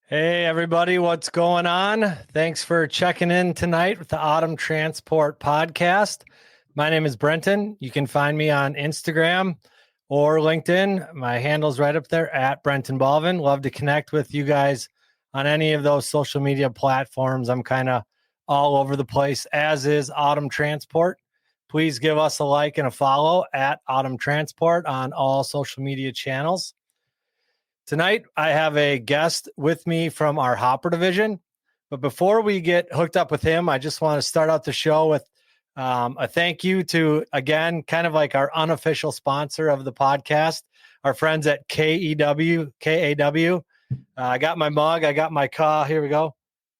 Hey, everybody, what's going on? Thanks for checking in tonight with the Autumn Transport Podcast. My name is Brenton. You can find me on Instagram or LinkedIn. My handle's right up there at Brenton Balvin. Love to connect with you guys on any of those social media platforms. I'm kind of all over the place, as is Autumn Transport. Please give us a like and a follow at Autumn Transport on all social media channels. Tonight, I have a guest with me from our hopper division. But before we get hooked up with him, I just want to start out the show with a thank you to, again, kind of like our unofficial sponsor of the podcast, our friends at KAW. I got my mug. I got my CAW. Here we go.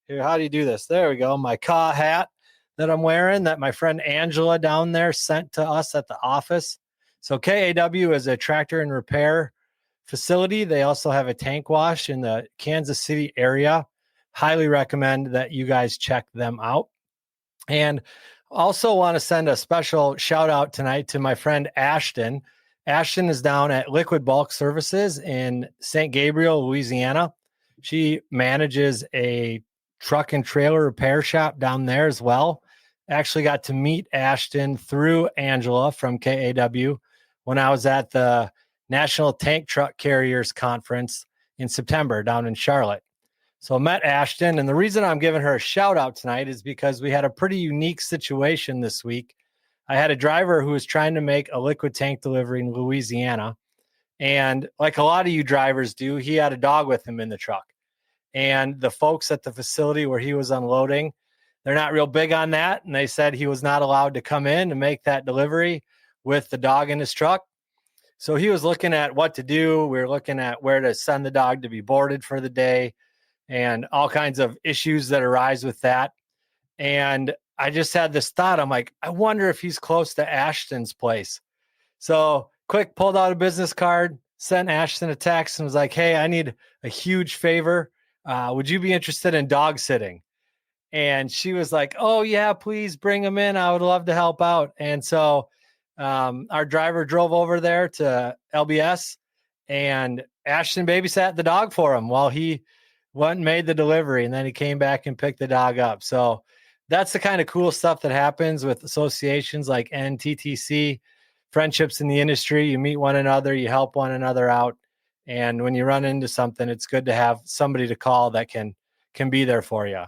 Here, how do you do this? There we go. My CAW hat that I'm wearing that my friend Angela down there sent to us at the office. So KAW is a tractor and repair facility. They also have a tank wash in the Kansas City area. Highly recommend that you guys check them out. And also want to send a special shout out tonight to my friend Ashton. Ashton is down at Liquid Bulk Services in St. Gabriel, Louisiana. She manages a truck and trailer repair shop down there as well. Actually got to meet Ashton through Angela from KAW when I was at the National Tank Truck Carriers Conference in September down in Charlotte. So I met Ashton, and the reason I'm giving her a shout out tonight is because we had a pretty unique situation this week. I had a driver who was trying to make a liquid tank delivery in Louisiana. And like a lot of you drivers do, he had a dog with him in the truck. And the folks at the facility where he was unloading, they're not real big on that. And they said he was not allowed to come in and make that delivery with the dog in his truck. So he was looking at what to do. We were looking at where to send the dog to be boarded for the day and all kinds of issues that arise with that. And I just had this thought. I'm like, I wonder if he's close to Ashton's place. So quick, pulled out a business card, sent Ashton a text and was like, hey, I need a huge favor. Would you be interested in dog sitting? And she was like, oh, yeah, please bring him in. I would love to help out. And so our driver drove over there to LBS and Ashton babysat the dog for him while he went and made the delivery. And then he came back and picked the dog up. So that's the kind of cool stuff that happens with associations like NTTC, friendships in the industry. You meet one another, you help one another out. And when you run into something, it's good to have somebody to call that can be there for you.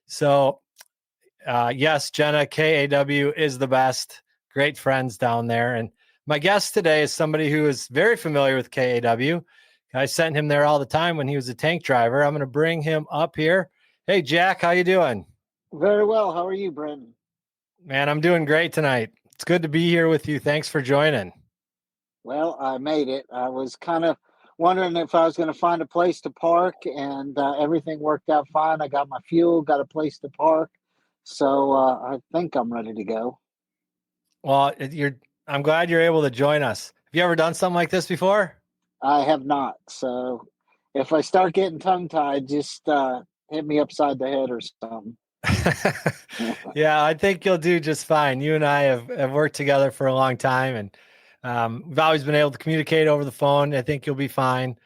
So yes, Jenna, KAW is the best. Great friends down there. And my guest today is somebody who is very familiar with KAW. I sent him there all the time when he was a tank driver. I'm going to bring him up here. Hey, Jack, how you doing? Very well. How are you, Brenton? Man, I'm doing great tonight. It's good to be here with you. Thanks for joining. Well, I made it. I was kind of wondering if I was going to find a place to park, and everything worked out fine. I got my fuel, got a place to park. So I think I'm ready to go. Well, I'm glad you're able to join us. Have you ever done something like this before? I have not. So if I start getting tongue-tied, just hit me upside the head or something. Yeah, I think you'll do just fine. You and I have worked together for a long time, and we've always been able to communicate over the phone. I think you'll be fine.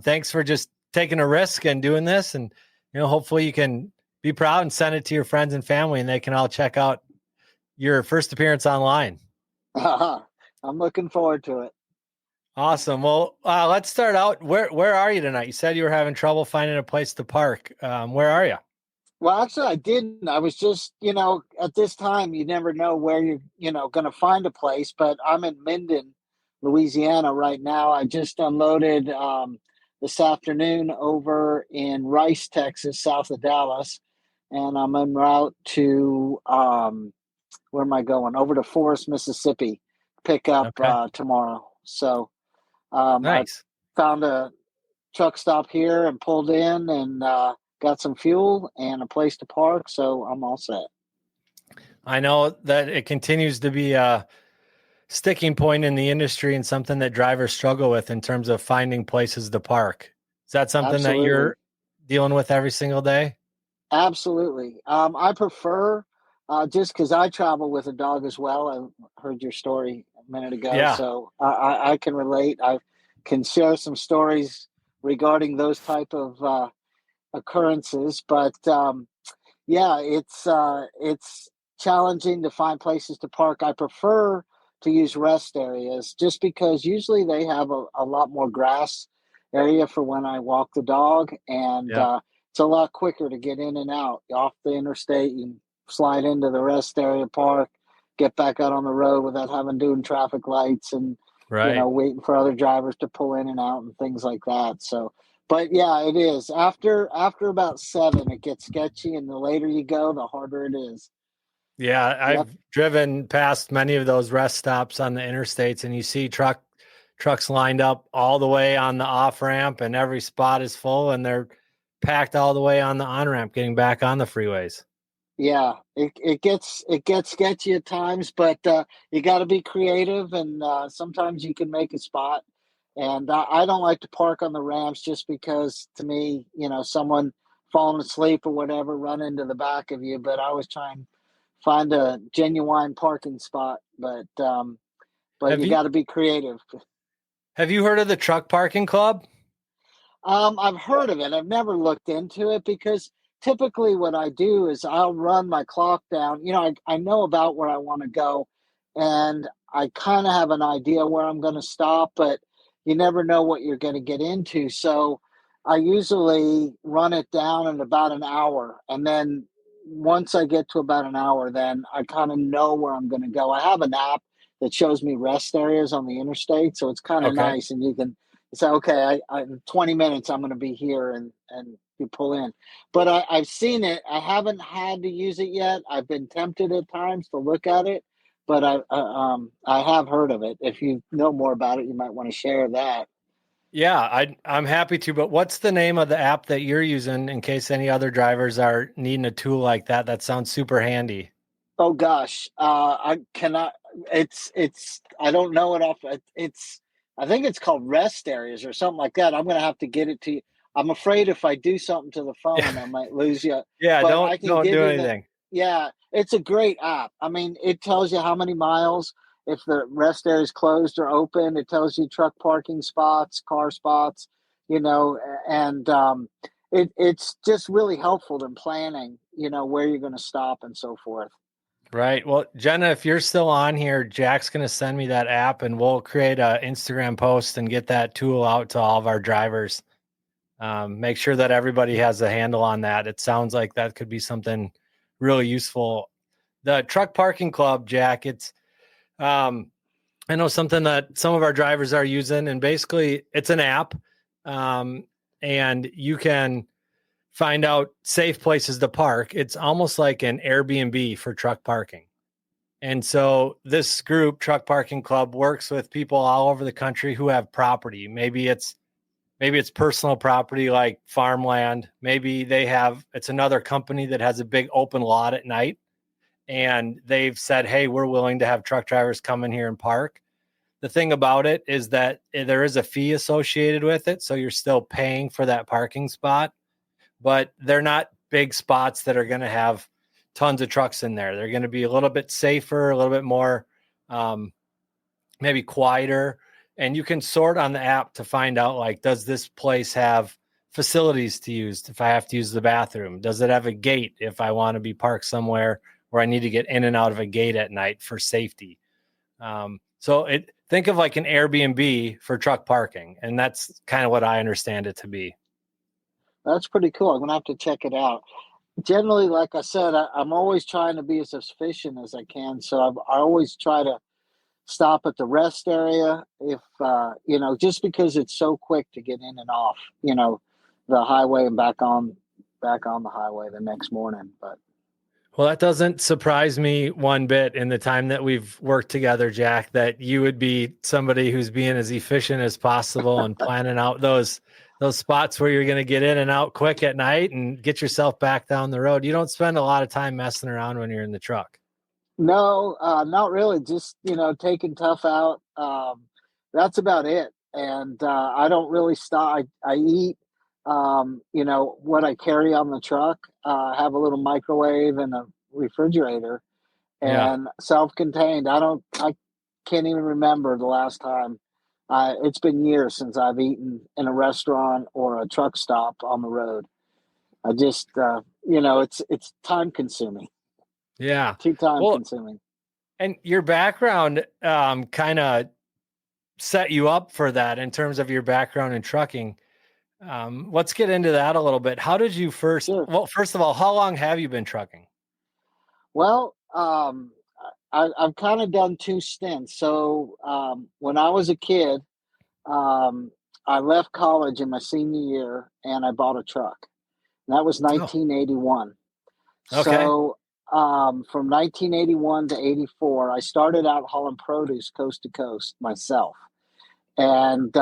Thanks for just taking a risk and doing this. And, hopefully you can be proud and send it to your friends and family, and they can all check out your first appearance online. I'm looking forward to it. Awesome. Well, let's start out. Where are you tonight? You said you were having trouble finding a place to park. Where are you? Well, actually, I didn't. I was just, at this time, you never know where you're, going to find a place. But I'm in Minden, Louisiana right now. I just unloaded this afternoon over in Rice, Texas, south of Dallas. and I'm en route to where am I going? Over to Forest, Mississippi, pick up Okay. tomorrow. So I Nice. found a truck stop here and pulled in and got some fuel and a place to park. So I'm all set. I know that it continues to be a sticking point in the industry and something that drivers struggle with in terms of finding places to park. Is that something that Absolutely. you're dealing with every single day? Absolutely. I prefer just because I travel with a dog as well. I heard your story a minute ago, Yeah. so I can relate. I can share some stories regarding those type of occurrences. But yeah, it's challenging to find places to park. I prefer to use rest areas just because usually they have a lot more grass area for when I walk the dog, and Yep. it's a lot quicker to get in and out off the interstate. You slide into the rest area, park, get back out on the road without having doing traffic lights and Right. waiting for other drivers to pull in and out and things like that. So but yeah, it is. After about 7, it gets sketchy, and the later you go, the harder it is. Yeah, Yep. I've driven past many of those rest stops on the interstates, and you see trucks lined up all the way on the off ramp, and every spot is full, and they're packed all the way on the on ramp, getting back on the freeways. Yeah, it gets sketchy at times, but you got to be creative, and sometimes you can make a spot. And I don't like to park on the ramps just because, to me, someone falling asleep or whatever run into the back of you. But I was trying to find a genuine parking spot, but Have you you got to be creative. have you heard of the truck parking club? I've heard of it. I've never looked into it because typically what I do is I'll run my clock down. I know about where I want to go, and I kind of have an idea where I'm going to stop, but you never know what you're going to get into. So I usually run it down in about an hour. And then once I get to about an hour, then I kind of know where I'm going to go. I have an app that shows me rest areas on the interstate. So it's kind of Okay. nice. And you can say, okay, in 20 minutes, I'm going to be here and you pull in. But I've seen it. I haven't had to use it yet. I've been tempted at times to look at it, but I have heard of it. If you know more about it, you might want to share that. Yeah, I'm happy to, but what's the name of the app that you're using in case any other drivers are needing a tool like that? That sounds super handy. Oh gosh, I cannot. It's. I don't know it off. It's. I think it's called rest areas or something like that. I'm gonna have to get it to you. I'm afraid if I do something to the Yeah. phone, I might lose you. Yeah, But I can don't give do you the. anything. Yeah, it's a great app. I mean, it tells you how many miles, if the rest area is closed or open. It tells you truck parking spots, car spots. And it's just really helpful in planning. Where you're going to stop and so forth. Right. Well, Jenna, if you're still on here, Jack's going to send me that app and we'll create a Instagram post and get that tool out to all of our drivers. Make sure that everybody has a handle on that. It sounds like that could be something really useful. The truck parking club, Jack, um, I know something that some of our drivers are using, and basically it's an app, um, and you can find out safe places to park. It's almost like an Airbnb for truck parking. And so this group, Truck Parking Club, works with people all over the country who have property. Maybe it's personal property like farmland. Maybe it's another company that has a big open lot at night, and they've said, "Hey, we're willing to have truck drivers come in here and park." The thing about it is that there is a fee associated with it, so you're still paying for that parking spot, but they're not big spots that are going to have tons of trucks in there. They're going to be a little bit safer, a little bit more um, maybe quieter. And you can sort on the app to find out, like, does this place have facilities to use if I have to use the bathroom? Does it have a gate if I want to be parked somewhere where I need to get in and out of a gate at night for safety? So think of like an Airbnb for truck parking, and that's kind of what I understand it to be. That's pretty cool. I'm gonna have to check it out. Generally, like I said, I'm always trying to be as efficient as I can. So I always try to stop at the rest area if just because it's so quick to get in and off, the highway and back on back on the highway the next morning. But Well, that doesn't surprise me one bit in the time that we've worked together, Jack, that you would be somebody who's being as efficient as possible and planning out those spots where you're going to get in and out quick at night and get yourself back down the road. You don't spend a lot of time messing around when you're in the truck. no, not really. Just, taking tough out. That's about it. And I don't really stop. I eat, what I carry on the truck. I have a little microwave and a refrigerator Yeah. and self-contained. I can't even remember the last time. It's been years since I've eaten in a restaurant or a truck stop on the road. I just, it's time consuming, Yeah. too time Well, consuming. and your background kind of set you up for that in terms of your background in trucking. Let's get into that a little bit. How did you Sure. well, first of all, how long have you been trucking? Well, I've kind of done two stints. So when I was a kid, um, I left college in my senior year and I bought a truck. And that was Oh, 1981. okay. So from 1981 to 84, I started out hauling produce coast to coast myself. And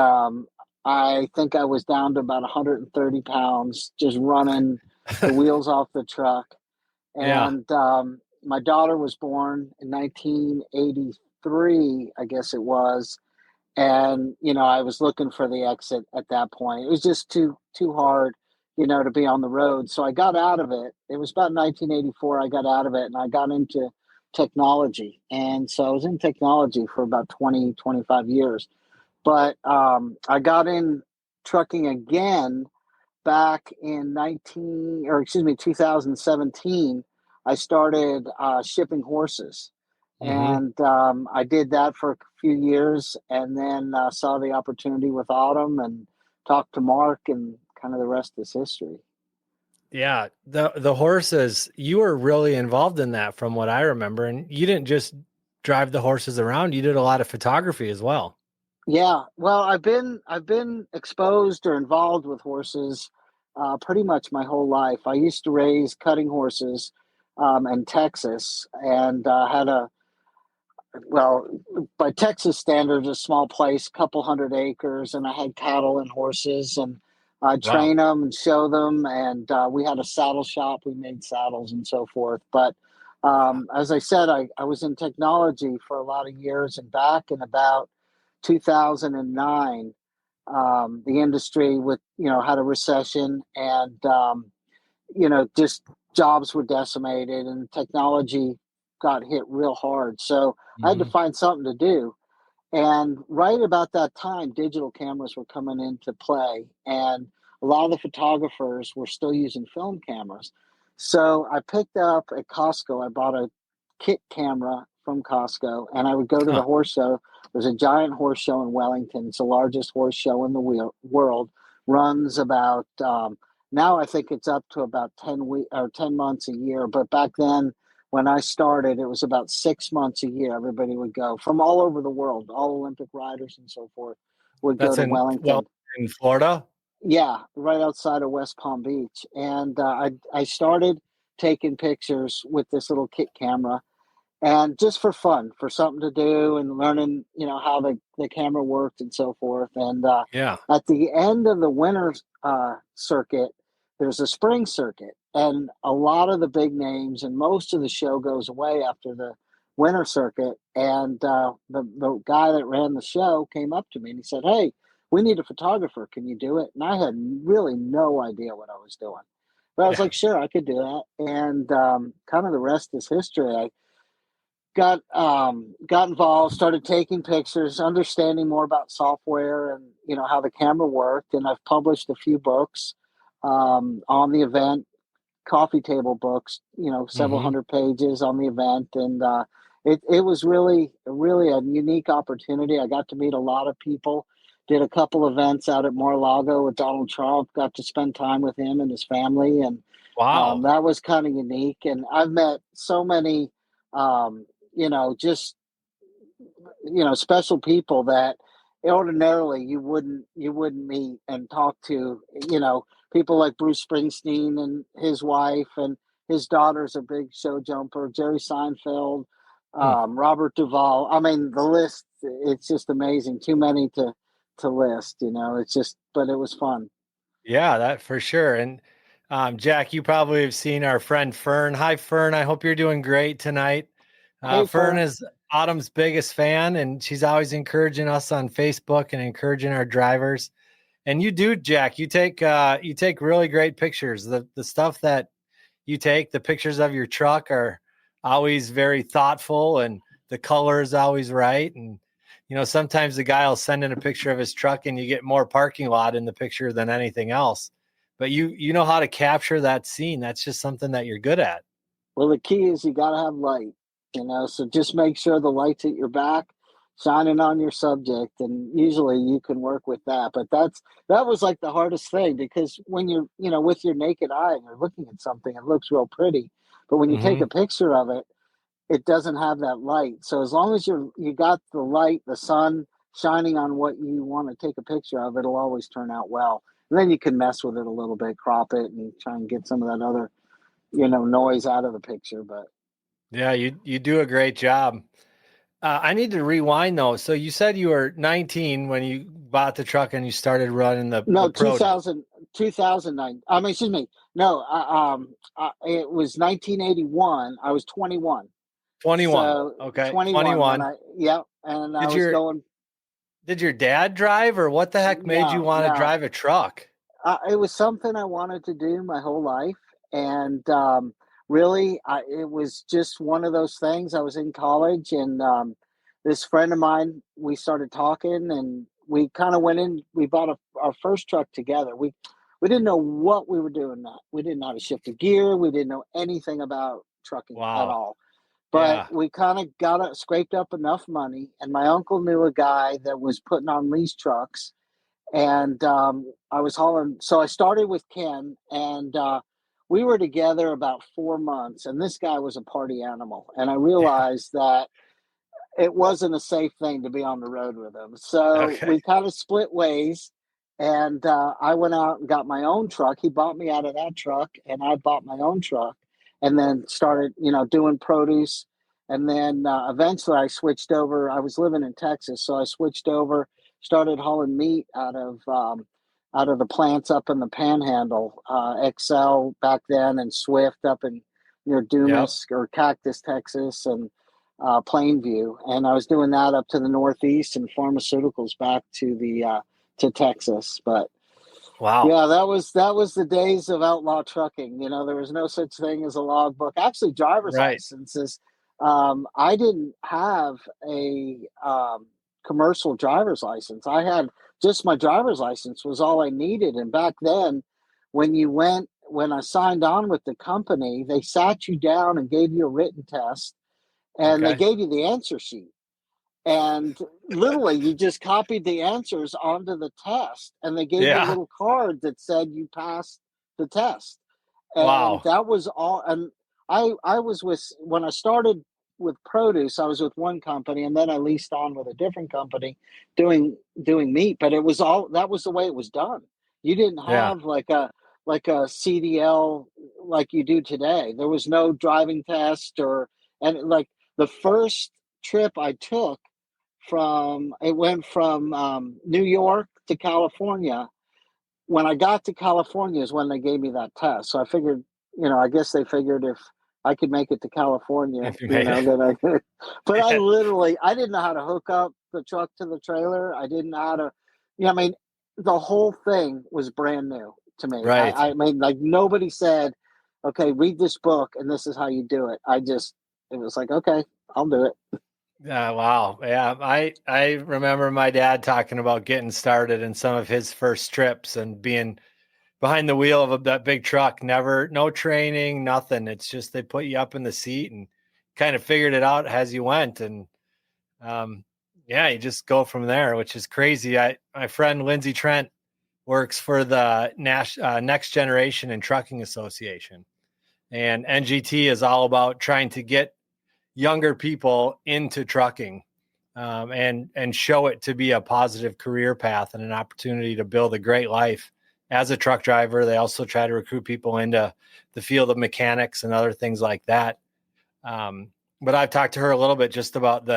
I think I was down to about 130 pounds, just running the wheels off the truck. Yeah. And my daughter was born in 1983, I guess it was. And I was looking for the exit at that point. It was just too hard, to be on the road. So I got out of it. It was about 1984. I got out of it, and I got into technology. And so I was in technology for about 20, 25 years. But I got in trucking again back in 2017. I started shipping horses, Hmm. and I did that for a few years, and then saw the opportunity with Autumn and talked to Mark, and kind of the rest is history. Yeah. The horses, you were really involved in that from what I remember. And you didn't just drive the horses around, you did a lot of photography as well. Yeah, well, I've been exposed or involved with horses pretty much my whole life. I used to raise cutting horses in Texas, and had a well, by Texas standards, a small place, couple hundred acres, and I had cattle and horses, and I'd Wow. train them and show them, and we had a saddle shop. We made saddles and so forth. But as I said, I was in technology for a lot of years, and back in about 2009, the industry had a recession, and just jobs were decimated and technology got hit real hard. So I had to Hmm. find something to do. And right about that time, digital cameras were coming into play, and a lot of the photographers were still using film cameras. So I picked up at Costco, I bought a kit camera from Costco, and I would go to the Huh. horse show. There's a giant horse show in Wellington. It's the largest horse show in the world. Runs about now I think it's up to about 10 months a year. But back then, when I started, it was about 6 months a year. Everybody would go from all over the world. All Olympic riders and so forth would go That's to well, Wellington. in Florida. Yeah, right outside of West Palm Beach. And I started taking pictures with this little kit camera, and just for fun, for something to do, and learning, how the camera worked and so forth. And Yeah. at the end of the winter circuit, there's a spring circuit, and a lot of the big names and most of the show goes away after the winter circuit. And the guy that ran the show came up to me and he said, "Hey, we need a photographer. Can you do it?" And I had really no idea what I was doing. But I was Yeah. like, sure, I could do that. And kind of the rest is history. I got involved, started taking pictures, understanding more about software and how the camera worked. And I've published a few books on the event, coffee table books, several Hmm. hundred pages on the event. And it was really a unique opportunity. I got to meet a lot of people. Did a couple events out at Mar-a-Lago with Donald Trump. Got to spend time with him and his family, and Wow. that was kind of unique. And I've met so many, just special people that ordinarily you wouldn't meet and talk to, people like Bruce Springsteen and his wife, and his daughter's a big show jumper, Jerry Seinfeld, Hmm. Robert Duvall. I mean, the list, it's just amazing. Too many to list, it's just, but it was fun. Yeah, that for sure. And Jack, you probably have seen our friend Fern. Hi, Fern. I hope you're doing great tonight. Hey, Fern Fern. is Autumn's biggest fan, and she's always encouraging us on Facebook and encouraging our drivers. And you do, Jack. You take really great pictures. The stuff that you take, the pictures of your truck are always very thoughtful, and the color is always right. And sometimes the guy will send in a picture of his truck and you get more parking lot in the picture than anything else. But you know how to capture that scene. That's just something that you're good at. Well, the key is you got to have light, so just make sure the light's at your back, shining on your subject, and usually you can work with that. But that was like the hardest thing, because when you're, with your naked eye and you're looking at something, it looks real pretty. But when you take Hmm. a picture of it, it doesn't have that light. So as long as you got the light, the sun shining on what you want to take a picture of, it'll always turn out well. And then you can mess with it a little bit, crop it, and try and get some of that other, noise out of the picture. But Yeah, you do a great job. I need to rewind though. So you said you were 19 when you bought the truck and you started running the no, produce. 2009. I mean, excuse me. No, it was 1981. I was 21. 21. So Okay. 21 when 21. yeah, and I Did was your going. did your dad drive, or what the heck made you No, want to no. drive a truck? It was something I wanted to do my whole life, and really, it was just one of those things. I was in college, and this friend of mine, we started talking, and we kind of went in. We bought our first truck together. We didn't know what we were doing. That we didn't know how to shift a gear. We didn't know anything about trucking at Wow. all. But Yeah. we kind of scraped up enough money, and my uncle knew a guy that was putting on lease trucks, and I was hauling. So I started with Ken, and we were together about 4 months. And this guy was a party animal, and I realized that it wasn't a safe thing to be on the road with him. So Okay. we kind of split ways, and I went out and got my own truck. He bought me out of that truck, and I bought my own truck, and then started, doing produce. And then eventually I switched over. I was living in Texas, so I switched over, started hauling meat out of the plants up in the Panhandle, Excel back then, and Swift up in near Yep. Dumas or Cactus, Texas, and Plainview, and I was doing that up to the Northeast, and pharmaceuticals back to the to Texas. But Wow. yeah, that was the days of outlaw trucking. There was no such thing as a logbook. Actually, driver's Right. licenses. I didn't have a commercial driver's license. I had just my driver's license was all I needed. And back then, when I signed on with the company, they sat you down and gave you a written test, and they Okay. gave you the answer sheet, and literally you just copied the answers onto the test, and they gave you a Yeah. little card that said you passed the test. And Wow. that was all. And I was with, when I started with produce, I was with one company, and then I leased on with a different company doing meat. But it was all, that was the way it was done. You didn't Yeah. have like a CDL like you do today. There was no driving test, or and like the first trip I took, it went from New York to California. When I got to California is when they gave me that test. So I figured, I guess they figured if I could make it to California, If you made it. then I could. But I didn't know how to hook up the truck to the trailer. I didn't know how to, I mean, the whole thing was brand new to me. Right. I mean, like, nobody said, okay, read this book and this is how you do it. It was like, okay, I'll do it. Wow. Yeah. I remember my dad talking about getting started in some of his first trips and being behind the wheel of that big truck. Never, no training, nothing. It's just they put you up in the seat and kind of figured it out as you went. And um, yeah, you just go from there, which is crazy. My friend Lindsay Trent works for the Next Generation and Trucking Association, and NGT is all about trying to get younger people into trucking, and show it to be a positive career path and an opportunity to build a great life as a truck driver. They also try to recruit people into the field of mechanics and other things like that. But I've talked to her a little bit just about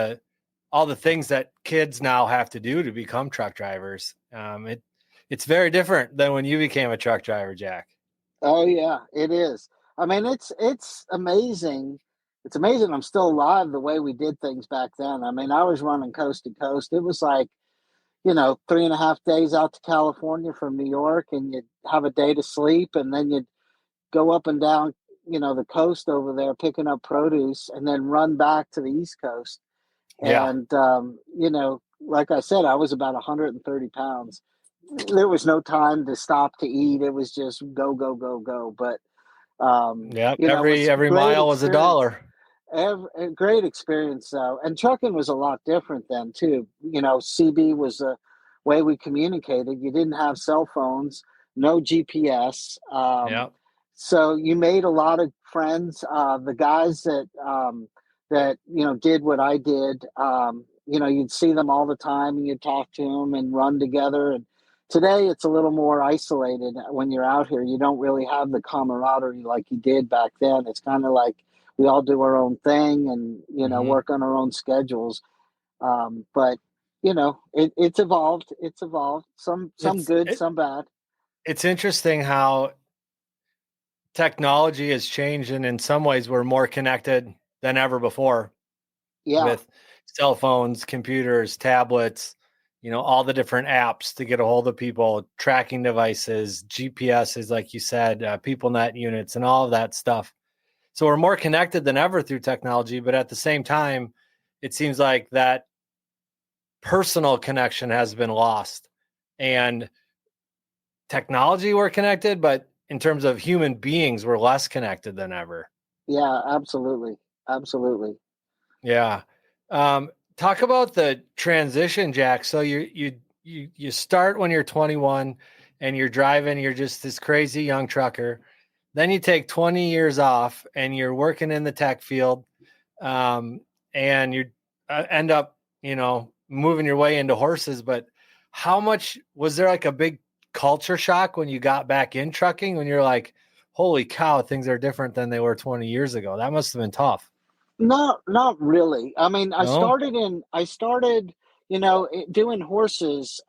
all the things that kids now have to do to become truck drivers. It's very different than when you became a truck driver, Jack. Oh yeah, it is. I mean, it's amazing. It's amazing I'm still alive the way we did things back then. I mean, I was running coast to coast. It was like, 3.5 days out to California from New York, and you'd have a day to sleep, and then you'd go up and down, the coast over there picking up produce, and then run back to the East Coast. Yeah. And like I said, I was about 130 pounds. There was no time to stop to eat. It was just go, go, go, go. But Yeah. it was Every great mile was a experience. dollar. A great experience though, and trucking was a lot different then too. CB was the way we communicated. You didn't have cell phones, no GPS, Yeah. so you made a lot of friends. The guys that did what I did, you'd see them all the time, and you'd talk to them and run together. And today, it's a little more isolated when you're out here. You don't really have the camaraderie like you did back then. It's kind of like we all do our own thing and Hmm. work on our own schedules. But it's evolved. It's evolved. Some It's good, it, some bad. it's interesting how technology has changed, and in some ways we're more connected than ever before Yeah, with cell phones, computers, tablets, all the different apps to get a hold of people, tracking devices, GPSs, like you said, people net units, and all of that stuff. So we're more connected than ever through technology, but at the same time, it seems like that personal connection has been lost. And technology, we're connected, but in terms of human beings, we're less connected than ever. yeah, absolutely, absolutely. Yeah. Talk about the transition, Jack. So you start when you're 21 and you're driving, you're just this crazy young trucker. Then you take 20 years off and you're working in the tech field. Um, and you end up, moving your way into horses. But how much was there like a big culture shock when you got back in trucking when you're like, holy cow, things are different than they were 20 years ago? That must have been tough. No, not really. I mean, No? I started, doing horses.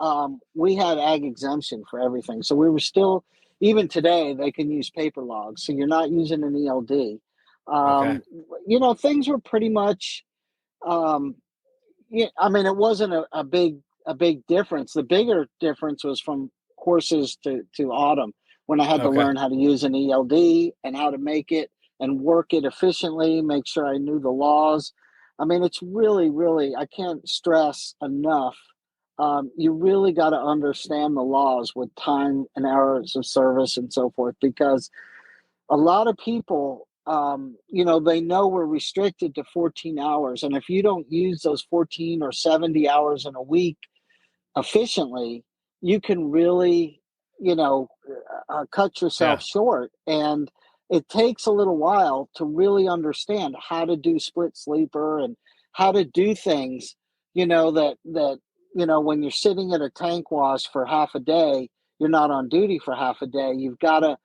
We had ag exemption for everything. So we were still, even today, they can use paper logs. So you're not using an ELD. Okay. Um, things were pretty much, um, yeah, I mean, it wasn't a big difference. The bigger difference was from horses to autumn when I had to Okay. learn how to use an ELD and how to make it and work it efficiently, make sure I knew the laws. I mean, it's really, really, I can't stress enough. You really got to understand the laws with time and hours of service and so forth, because a lot of people, they know we're restricted to 14 hours. And if you don't use those 14 or 70 hours in a week efficiently, you can really, cut yourself Yeah. short. And it takes a little while to really understand how to do split sleeper and how to do things, when you're sitting at a tank wash for half a day, you're not on duty for half a day. You've got to,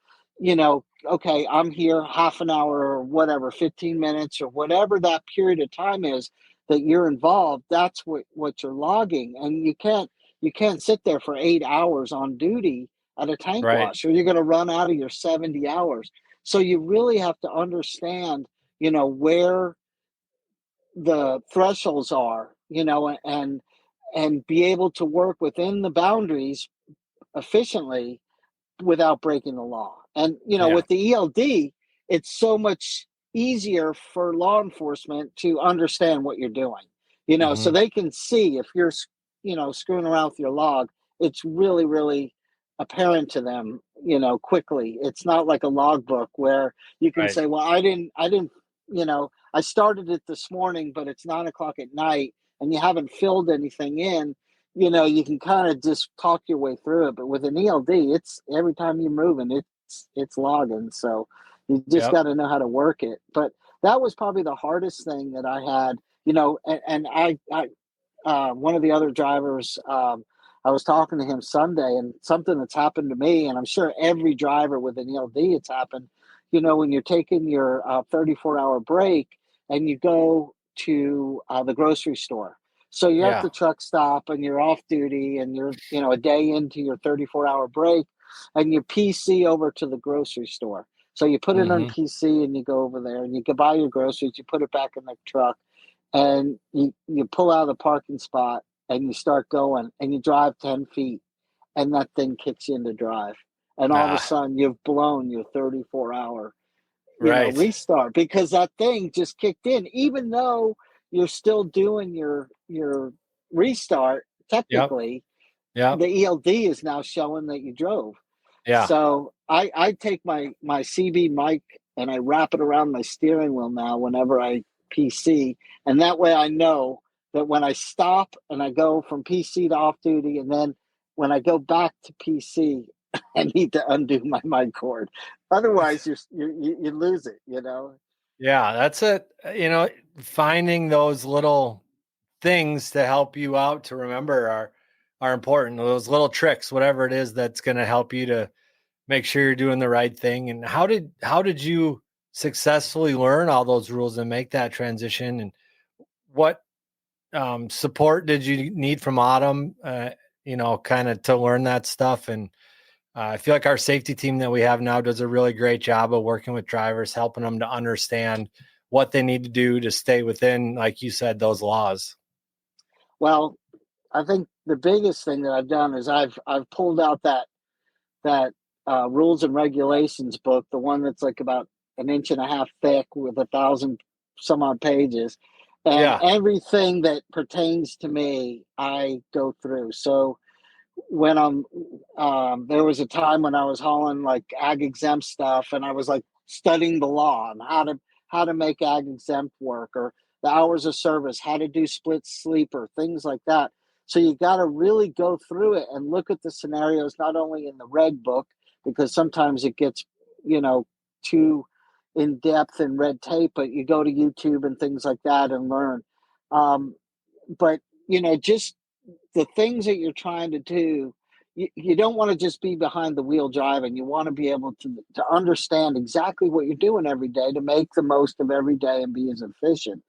okay, I'm here half an hour or whatever, 15 minutes or whatever that period of time is that you're involved. That's what you're logging. And you can't sit there for 8 hours on duty at a tank Right. wash, or you're going to run out of your 70 hours. So you really have to understand, where the thresholds are, and be able to work within the boundaries efficiently without breaking the law. And Yeah. with the ELD, it's so much easier for law enforcement to understand what you're doing. So Hmm. they can see if you're screwing around with your log. It's really, really apparent to them, quickly. It's not like a logbook where you can Right. say, well, I didn't, I started it this morning, but it's 9 o'clock at night, and you haven't filled anything in. You can kind of just talk your way through it. But with an ELD, it's every time you're moving, it's logging. So you just Yep. got to know how to work it. But that was probably the hardest thing that I had, and I one of the other drivers, I was talking to him Sunday, and something that's happened to me, and I'm sure every driver with an ELD, it's happened. When you're taking your 34-hour break and you go to the grocery store. So you're at Yeah. the truck stop and you're off duty and you're, a day into your 34-hour break and you PC over to the grocery store. So you put it on Hmm. PC and you go over there and you can buy your groceries, you put it back in the truck and you pull out of the parking spot and you start going and you drive 10 feet and that thing kicks you into drive. And all of a Ah, sudden you've blown your 34-hour, right. restart because that thing just kicked in, even though you're still doing your restart. Yep. Technically, Yep. the ELD is now showing that you drove. Yeah. So I take my CB mic and I wrap it around my steering wheel now whenever I PC, and that way I know that when I stop and I go from PC to off duty, and then when I go back to PC, I need to undo my mic cord. Otherwise, you lose it. Yeah. That's it. Finding those little things to help you out to remember are important. Those little tricks, whatever it is that's going to help you to make sure you're doing the right thing. And how did you successfully learn all those rules and make that transition? And what support did you need from Autumn? Kind of to learn that stuff. And I feel like our safety team that we have now does a really great job of working with drivers, helping them to understand what they need to do to stay within, like you said, those laws. Well, I think the biggest thing that I've done is I've pulled out that rules and regulations book, the one that's like about an inch and a half thick with 1,000 some odd pages, and Yeah. everything that pertains to me, I go through. So when there was a time when I was hauling like ag exempt stuff, and I was like studying the law and how to make ag exempt work, or the hours of service, how to do split sleeper, things like that. So you got to really go through it and look at the scenarios, not only in the red book, because sometimes it gets, too in depth and red tape, but you go to YouTube and things like that and learn. But, just the things that you're trying to do, you don't want to just be behind the wheel driving. You want to be able to understand exactly what you're doing every day to make the most of every day and be as efficient.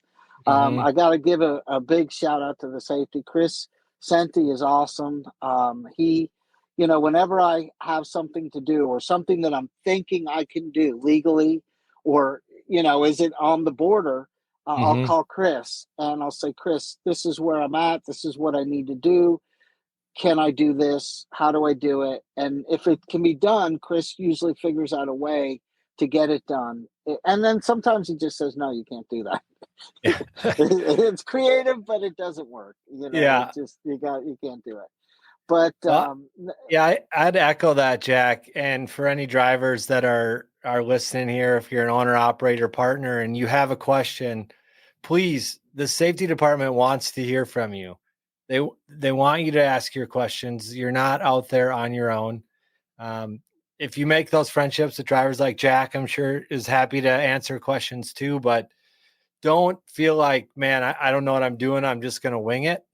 Hmm. I got to give a big shout out to the safety. Chris Senti is awesome. He, whenever I have something to do or something that I'm thinking I can do legally, or, is it on the border, I'll Hmm. call Chris and I'll say, Chris, this is where I'm at. This is what I need to do. Can I do this? How do I do it? And if it can be done, Chris usually figures out a way to get it done. And then sometimes he just says, no, you can't do that. Yeah. It's creative, but it doesn't work. Yeah. It just, you can't do it. But Well, yeah, I'd echo that, Jack. And for any drivers that are listening here, if you're an owner operator partner and you have a question, please, the safety department wants to hear from you. They want you to ask your questions. You're not out there on your own. Um, if you make those friendships with drivers like Jack, I'm sure is happy to answer questions too. But don't feel like, man, I don't know what I'm doing. I'm just going to wing it.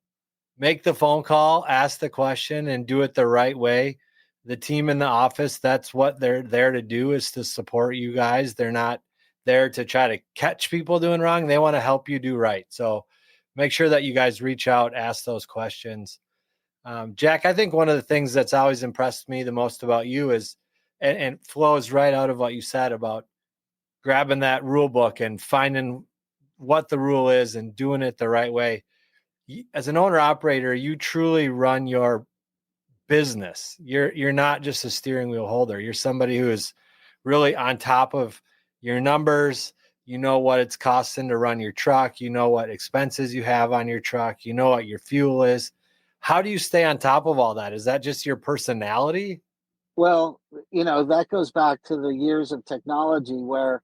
Make the phone call, ask the question, and do it the right way. The team in the office, that's what they're there to do, is to support you guys. They're not there to try to catch people doing wrong. They want to help you do right. So make sure that you guys reach out, ask those questions. Jack, I think one of the things that's always impressed me the most about you is, and flows right out of what you said about grabbing that rule book and finding what the rule is and doing it the right way. As an owner operator, you truly run your business. You're not just a steering wheel holder. You're somebody who is really on top of your numbers. You know what it's costing to run your truck. You know what expenses you have on your truck. You know what your fuel is. How do you stay on top of all that? Is that just your personality? well, that goes back to the years of technology where,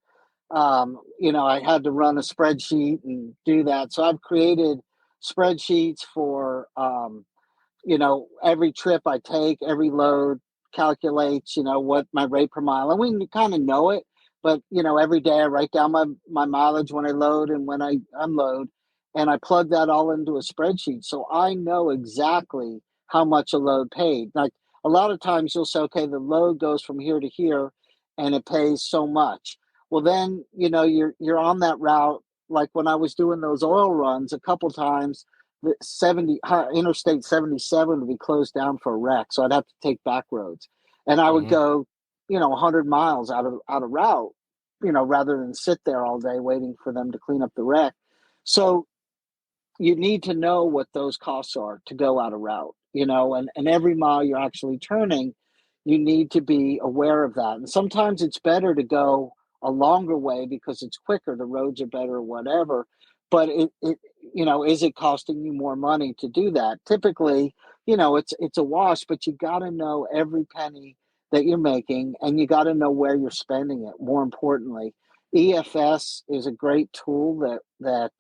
I had to run a spreadsheet and do that. So I've created spreadsheets for, every trip I take, every load calculates, what my rate per mile. And we kind of know it, but every day I write down my mileage when I load and when I unload, and I plug that all into a spreadsheet. So I know exactly how much a load paid. Like a lot of times you'll say, okay, the load goes from here to here and it pays so much. Well, then, you're on that route. Like when I was doing those oil runs a couple times, the Interstate 77 would be closed down for a wreck. So I'd have to take back roads and I would Hmm. go, 100 miles out of route, rather than sit there all day waiting for them to clean up the wreck. So you need to know what those costs are to go out of route, and every mile you're actually turning, you need to be aware of that. And sometimes it's better to go a longer way because it's quicker, the roads are better, or whatever. But is it costing you more money to do that? Typically, it's a wash, but you got to know every penny that you're making, and you got to know where you're spending it. More importantly, EFS is a great tool that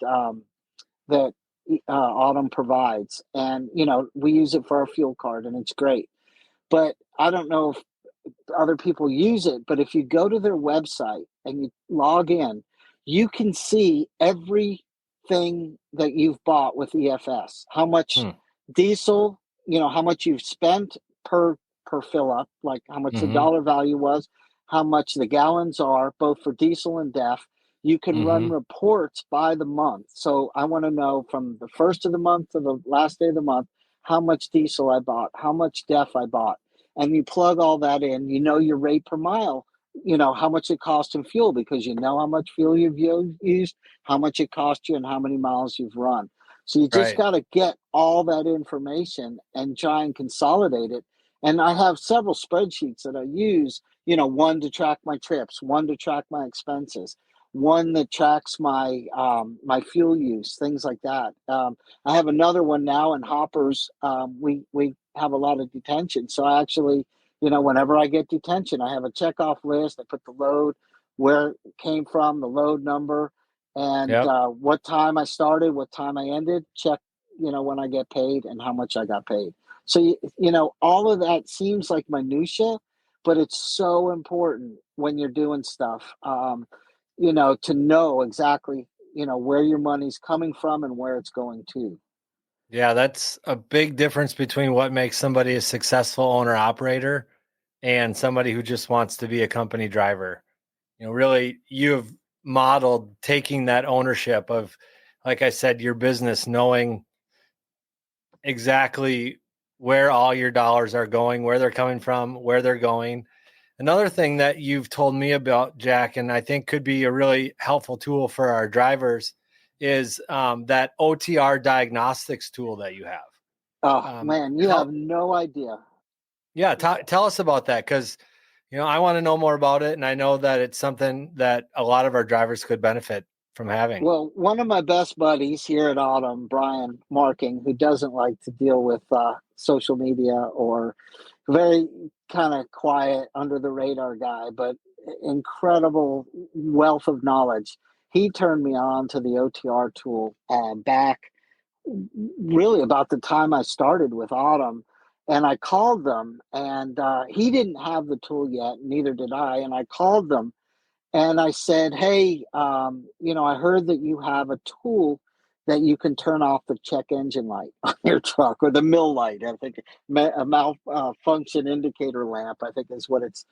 Autumn provides, and we use it for our fuel card, and it's great. But I don't know if other people use it, but if you go to their website and you log in, you can see everything that you've bought with EFS. How much Hmm. diesel, how much you've spent per fill up, like how much the Hmm. dollar value was, how much the gallons are, both for diesel and DEF. You can run Hmm. reports by the month. So I want to know from the first of the month to the last day of the month how much diesel I bought, how much DEF I bought, and you plug all that in, your rate per mile, how much it costs in fuel because you know how much fuel you've used, how much it cost you, and how many miles you've run. So you just Right. got to get all that information and try and consolidate it. And I have several spreadsheets that I use, one to track my trips, one to track my expenses, one that tracks my fuel use, things like that. I have another one now in hoppers. We have a lot of detention, so I actually, whenever I get detention, I have a checkoff list. I put the load, where it came from, the load number, and Yep. what time I started, what time I ended. Check, when I get paid and how much I got paid. So all of that seems like minutia, but it's so important when you're doing stuff. To know exactly, where your money's coming from and where it's going to. Yeah, that's a big difference between what makes somebody a successful owner operator and somebody who just wants to be a company driver. Really, you've modeled taking that ownership of, like I said, your business, knowing exactly where all your dollars are going, where they're coming from, where they're going. Another thing that you've told me about, Jack, and I think could be a really helpful tool for our drivers is that OTR diagnostics tool that you have. Oh Um, man, you have tell, no idea. yeah, tell us about that because I want to know more about it, and I know that it's something that a lot of our drivers could benefit from having. Well, one of my best buddies here at Autumn, Brian Marking, who doesn't like to deal with social media, or very kind of quiet, under the radar guy, but incredible wealth of knowledge. He turned me on to the OTR tool back really about the time I started with Autumn. And I called them, and he didn't have the tool yet, neither did I. And I called them and I said, hey, I heard that you have a tool that you can turn off the check engine light on your truck, or the mill light. I think a malfunction indicator lamp, I think is what it's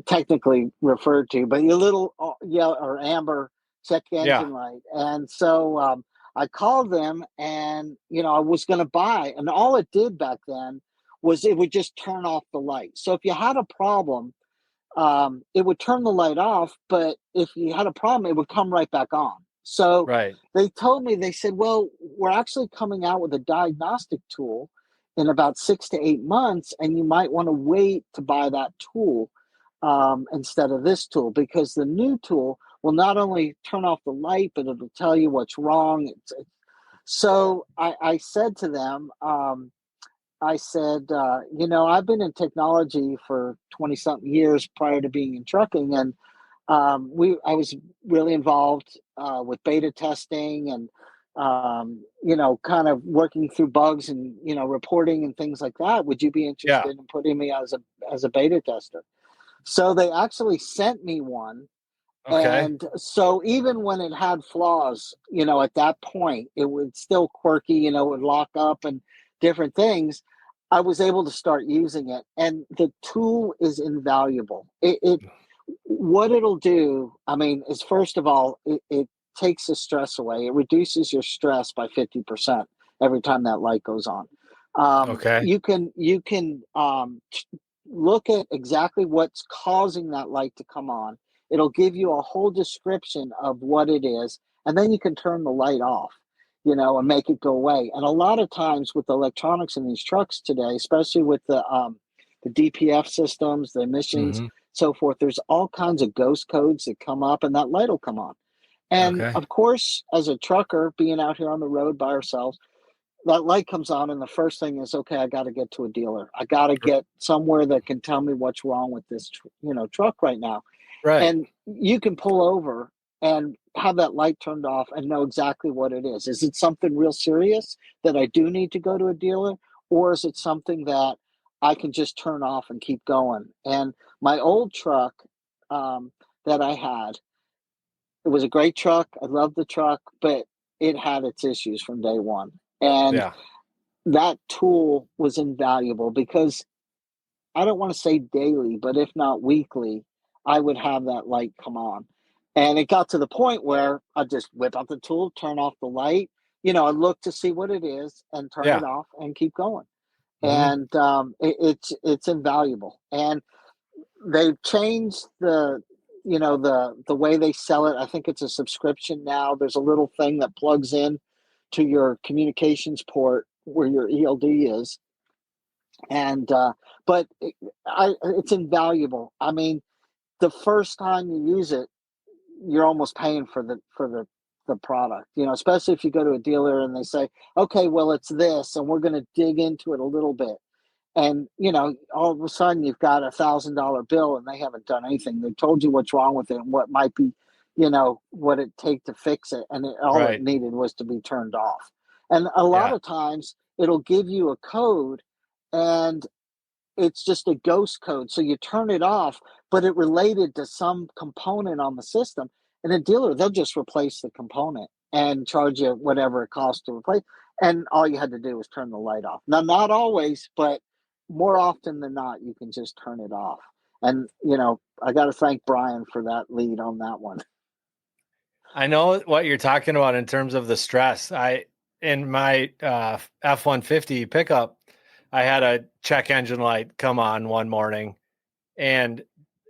technically referred to, but your little yellow or amber check Yeah, engine light. And so I called them, and I was going to buy, and all it did back then was it would just turn off the light. So if you had a problem, it would turn the light off, but if you had a problem, it would come right back on. So right. they told me, they said, well, we're actually coming out with a diagnostic tool in about 6 to 8 months, and you might want to wait to buy that tool instead of this tool, because the new tool will not only turn off the light, but it'll tell you what's wrong. So I said to them, I said, I've been in technology for 20 something years prior to being in trucking. And I was really involved with beta testing and, kind of working through bugs and, reporting and things like that. Would you be Yeah. interested in putting me as a beta tester? So they actually sent me one. Okay. And so even when it had flaws, at that point, it was still quirky, it would lock up and different things. I was able to start using it, and the tool is invaluable. What it'll do, I mean, is first of all, it takes the stress away. It reduces your stress by 50% every time that light goes on. Okay. You can look at exactly what's causing that light to come on. It'll give you a whole description of what it is, and then you can turn the light off, and make it go away. And a lot of times with the electronics in these trucks today, especially with the DPF systems, the emissions, Hmm. so forth, there's all kinds of ghost codes that come up, and that light will come on. And Okay. of course, as a trucker being out here on the road by ourselves, that light comes on, and the first thing is, okay, I got to get to a dealer. I got to get somewhere that can tell me what's wrong with this, truck right now. Right. And you can pull over and have that light turned off and know exactly what it is. Is it something real serious that I do need to go to a dealer, or is it something that I can just turn off and keep going? And my old truck um, that I had, it was a great truck. I loved the truck, but it had its issues from day one. And Yeah. that tool was invaluable because I don't want to say daily, but if not weekly, I would have that light come on. And it got to the point where I'd just whip out the tool, turn off the light, I look to see what it is and turn it Yeah. off and keep going. Hmm. And it's invaluable. And they've changed the way they sell it. I think it's a subscription now. There's a little thing that plugs in to your communications port where your ELD is, and but it's invaluable. I mean, the first time you use it, you're almost paying for the product. Especially if you go to a dealer and they say, "Okay, well, it's this, and we're going to dig into it a little bit." And all of a sudden you've got $1,000 bill, and they haven't done anything. They told you what's wrong with it and what might be, what it take to fix it, and all it Right. needed was to be turned off. And a lot Yeah. of times it'll give you a code, and it's just a ghost code. So you turn it off, but it related to some component on the system. And a dealer, they'll just replace the component and charge you whatever it costs to replace. And all you had to do was turn the light off. Now, not always, but more often than not, you can just turn it off. And, I got to thank Brian for that lead on that one. I know what you're talking about in terms of the stress. In my F-150 pickup, I had a check engine light come on one morning, and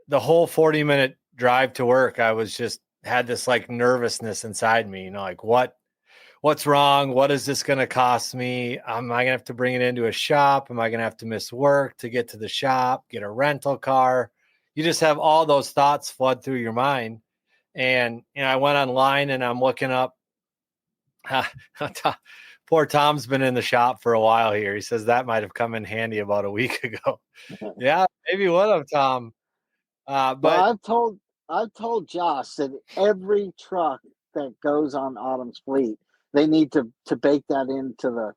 the whole 40-minute drive to work, I was just had this like nervousness inside me, like what's wrong? What is this going to cost me? Am I going to have to bring it into a shop? Am I going to have to miss work to get to the shop, get a rental car? You just have all those thoughts flood through your mind. And I went online and I'm looking up. Poor Tom's been in the shop for a while here. He says that might have come in handy about a week ago. Yeah, maybe would have, Tom. Well, But I've told Josh that every truck that goes on Autumn's fleet, they need to bake that into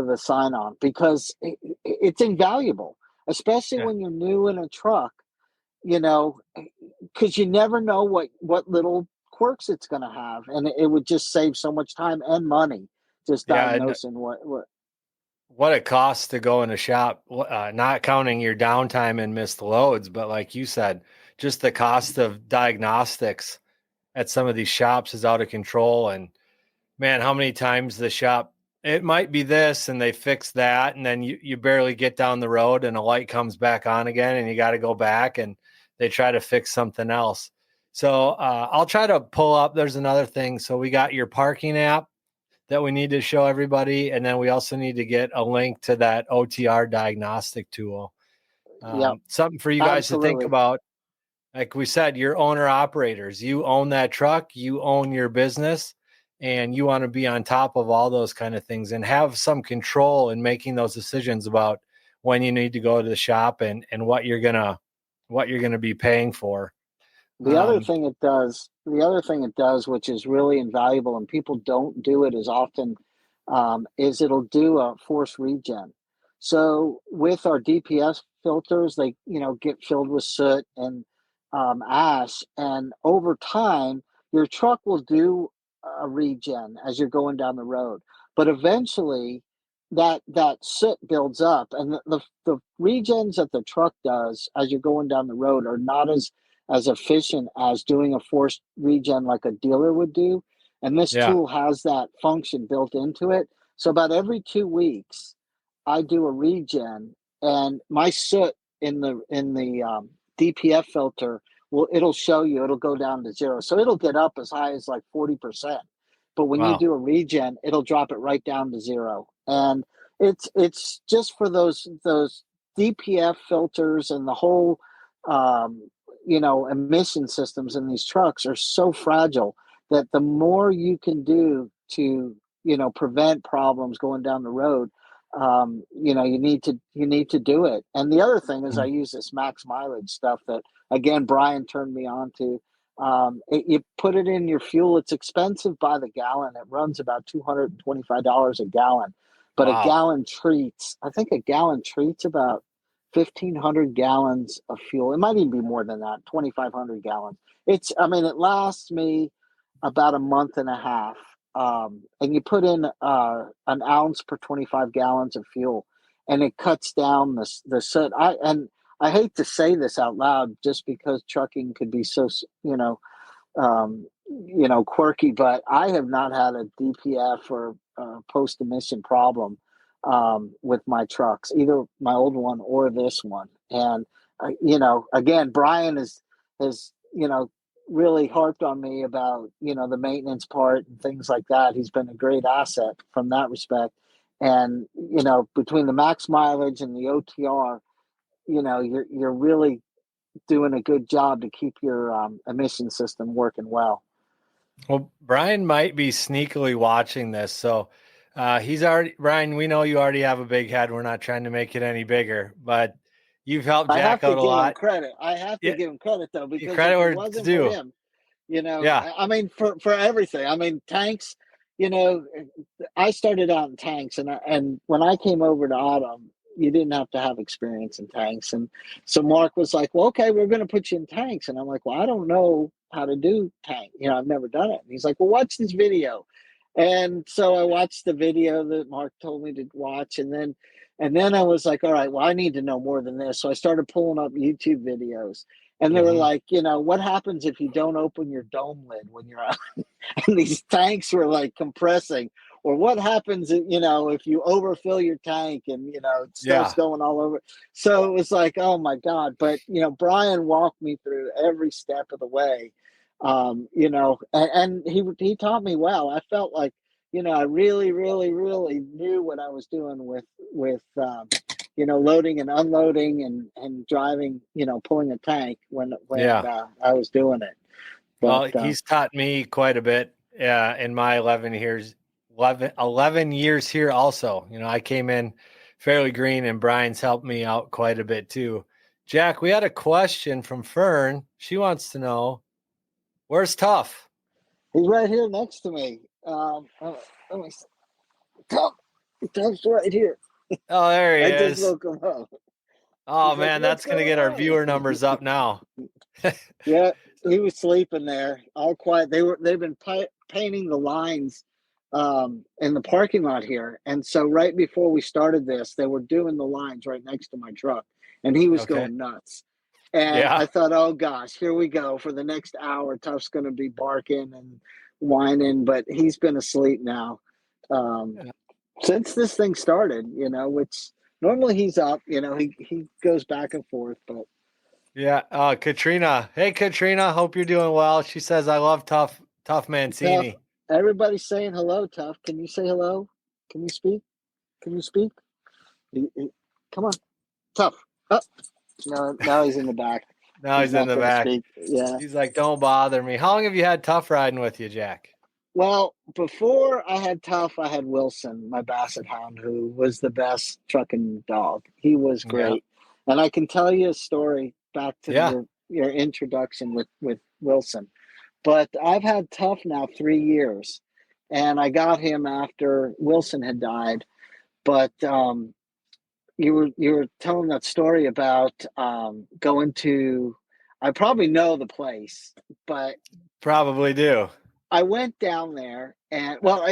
the sign on, because it's invaluable, especially yeah, when you're new in a truck. You know, because you never know what little quirks it's going to have, and it would just save so much time and money just yeah, and diagnosing what. what it costs to go in a shop, not counting your downtime and missed loads, but like you said, just the cost of diagnostics at some of these shops is out of control. And man, how many times the shop, it might be this and they fix that, and then you barely get down the road and a light comes back on again and you got to go back and they try to fix something else. So I'll try to pull up. There's another thing. So we got your parking app that we need to show everybody. And then we also need to get a link to that OTR diagnostic tool. Yep, Something for you guys to think absolutely. about. Like we said, you're owner operators. You own that truck, you own your business, and you want to be on top of all those kind of things and have some control in making those decisions about when you need to go to the shop and what you're gonna be paying for. Um, The other thing it does, which is really invaluable, and people don't do it as often, is it'll do a force regen. So with our DPS filters, they get filled with soot and ash, and over time, your truck will do a regen as you're going down the road. But eventually, that soot builds up, and the regens that the truck does as you're going down the road are not as efficient as doing a forced regen like a dealer would do. And this Yeah. tool has that function built into it. So about every 2 weeks, I do a regen, and my soot in the DPF filter it'll show you, it'll go down to zero. So it'll get up as high as like 40%. But when you Wow. do a regen, it'll drop it right down to zero. And it's just for those DPF filters, and the whole emission systems in these trucks are so fragile that the more you can do to prevent problems going down the road, you need to do it. And the other thing is, I use this max mileage stuff that, again, Brian turned me on to. You put it in your fuel. It's expensive by the gallon. It runs about $225 a gallon, but Wow. I think a gallon treats about 1,500 gallons of fuel. It might even be more than that, 2,500 gallons. It lasts me about a month and a half. And you put in an ounce per 25 gallons of fuel, and it cuts down the soot. I hate to say this out loud, just because trucking could be so, quirky, but I have not had a DPF or post emission problem with my trucks, either my old one or this one. And again, Brian has really harped on me about the maintenance part and things like that. He's been a great asset from that respect. And between the max mileage and the OTR, you're really doing a good job to keep your emission system working well. Well, Brian might be sneakily watching this. So he's already, Brian, we know you already have a big head. We're not trying to make it any bigger, but you've helped I have Jack to out a give him lot. credit. I have to Yeah. give him credit, though, You because credit if it where it's wasn't for due. him, Yeah. for everything. Tanks, you know, I started out in tanks, and when I came over to Autumn, you didn't have to have experience in tanks. And so Mark was like, "Well, okay, we're going to put you in tanks." And I'm like, "Well, I don't know how to do tank. I've never done it." And he's like, "Well, watch this video." And so I watched the video that Mark told me to watch, and then I was like, "All right, well, I need to know more than this." So I started pulling up YouTube videos, and they were Hmm. like, "What happens if you don't open your dome lid when you're out?" And these tanks were like compressing, or what happens if you overfill your tank and stuff's Yeah. going all over. So it was like, oh my god. But Brian walked me through every step of the way. And he taught me well. I felt like I really really really knew what I was doing with loading and unloading and driving, pulling a tank when Yeah. I was doing it. But Well, he's taught me quite a bit in my 11 years here also. I came in fairly green, and Brian's helped me out quite a bit too. Jack, we had a question from Fern. She wants to know, where's Tough? he's right here next to me. Let me see. Tough, Tough's right here. Oh, there he I just is. woke him up. Oh He's like, man, "What's that's going to going get our on?" viewer numbers up now. Yeah, he was sleeping there, all quiet. They've been painting the lines in the parking lot here, and so right before we started this, they were doing the lines right next to my truck, and he was Okay. going nuts. And Yeah. I thought, oh gosh, here we go for the next hour. Tough's going to be barking and whining, but he's been asleep now since this thing started. Which normally he's up. He goes back and forth, but Yeah. Katrina. Hey, Katrina. Hope you're doing well. She says, I love Tough Tough. Mancini. Everybody's saying hello, Tough. Can you say hello? Can you speak? Can you speak? Come on, Tough. Oh, no, now he's in the back. Now He's he's in not the going to back. speak. Yeah. He's like, don't bother me. How long have you had Tough riding with you, Jack? Well, before I had Tough, I had Wilson, my Basset Hound, who was the best trucking dog. He was Yeah. great, and I can tell you a story back to Yeah. your introduction with Wilson. But I've had Tough now 3 years, and I got him after Wilson had died. But you were telling that story about going to. I probably know the place, but Probably do. I went down there, and well,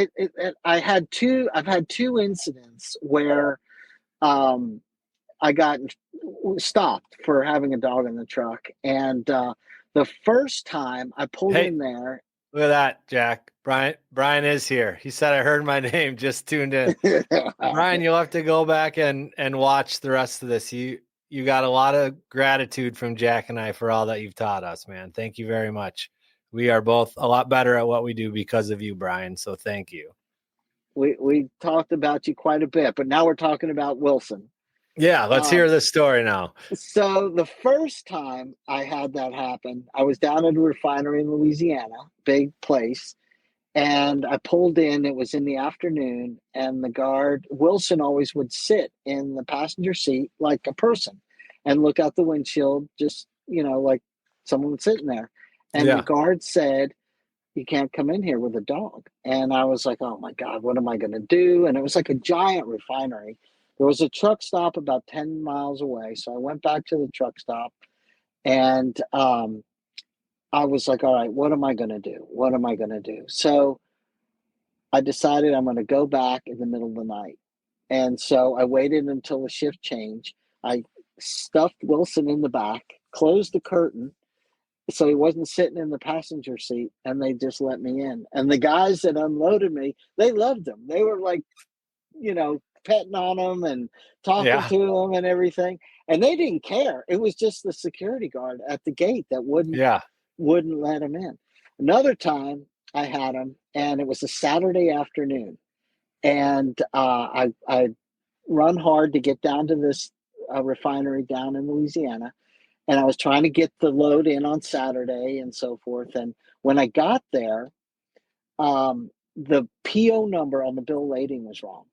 I've had two incidents where um, I got stopped for having a dog in the truck, and the first time I pulled Hey, in there. look at that, Jack. Brian is here. He said I heard my name, just tuned in. Brian, you'll have to go back and watch the rest of this. You got a lot of gratitude from Jack and I for all that you've taught us, man. Thank you very much. We are both a lot better at what we do because of you, Brian. So thank you. We talked about you quite a bit, but now we're talking about Wilson. Yeah, let's Um, hear the story now. so the first time I had that happen, I was down at a refinery in Louisiana, big place, and I pulled in. It was in the afternoon, and the guard Wilson always would sit in the passenger seat like a person, and look out the windshield, just like someone was sitting there. And the Yeah. guard said, "You can't come in here with a dog." And I was like, "Oh my God, what am I going to do?" And it was like a giant refinery. There was a truck stop about 10 miles away. So I went back to the truck stop, and I was like, "All right, what am I going to do? What am I going to do?" So I decided I'm going to go back in the middle of the night. And so I waited until the shift change. I stuffed Wilson in the back, closed the curtain, so he wasn't sitting in the passenger seat, and they just let me in. And the guys that unloaded me, they loved him. They were like, petting on him and talking Yeah. to him and everything. And they didn't care. It was just the security guard at the gate that Yeah. wouldn't let him in. Another time I had him, and it was a Saturday afternoon, and I run hard to get down to this refinery down in Louisiana, and I was trying to get the load in on Saturday and so forth. And when I got there, the PO number on the bill of lading was wrong.